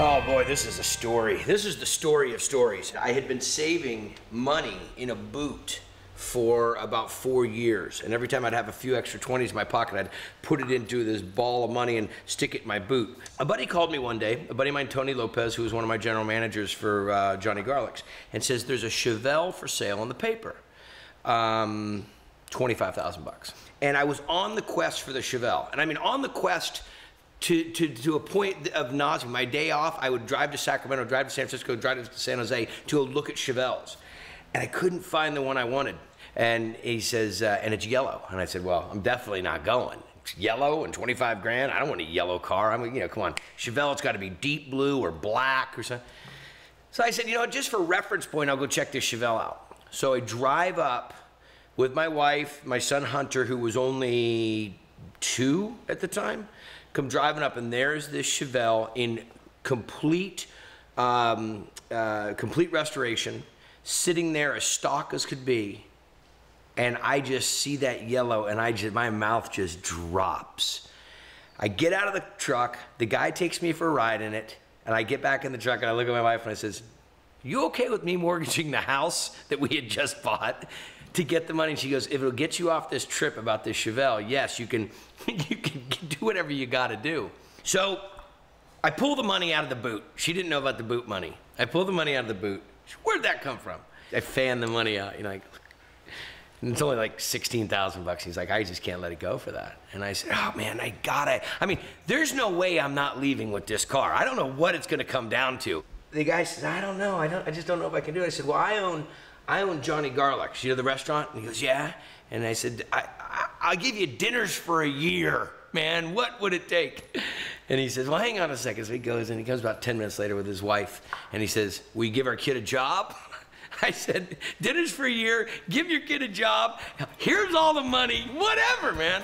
Oh boy, this is a story. This is the story of stories. I had been saving money in a boot for about 4 years. And every time I'd have a few extra 20s in my pocket, I'd put it into this ball of money and stick it in my boot. A buddy called me one day, a buddy of mine, Tony Lopez, who was one of my general managers for Johnny Garlic's, and says, there's a Chevelle for sale in the paper. 25,000 bucks. And I was on the quest for the Chevelle. And I mean, on the quest to a point of nausea. My day off, I would drive to Sacramento, drive to San Francisco, drive to San Jose to go look at Chevelles. And I couldn't find the one I wanted. And he says, and it's yellow. And I said, well, I'm definitely not going. It's yellow and 25 grand. I don't want a yellow car. I mean, you know, come on. Chevelle, it's got to be deep blue or black or something. So I said, you know, just for reference point, I'll go check this Chevelle out. So I drive up with my wife, my son Hunter, who was only 2 at the time. Come driving up, and there's this Chevelle in complete complete restoration, sitting there as stock as could be, and I just see that yellow, and my mouth just drops. I get out of the truck, the guy takes me for a ride in it, and I get back in the truck, and I look at my wife, and I says, you okay with me mortgaging the house that we had just bought to get the money? And she goes, if it'll get you off this trip about this Chevelle, yes, you can do whatever you gotta do. So I pull the money out of the boot. She didn't know about the boot money. I pull the money out of the boot. Where'd that come from? I fan the money out, you know, and it's only like 16,000 bucks. He's like, I just can't let it go for that. And I said, oh man, I mean, there's no way I'm not leaving with this car. I don't know what it's gonna come down to. The guy says, I don't know, I just don't know if I can do it. I said, well, I own Johnny Garlic's, you know the restaurant? And he goes, yeah. And I said, I'll give you dinners for a year, man. What would it take? And he says, well, hang on a second. So he goes, and he comes about 10 minutes later with his wife, and he says, will you give our kid a job? I said, dinners for a year, give your kid a job, here's all the money, whatever, man.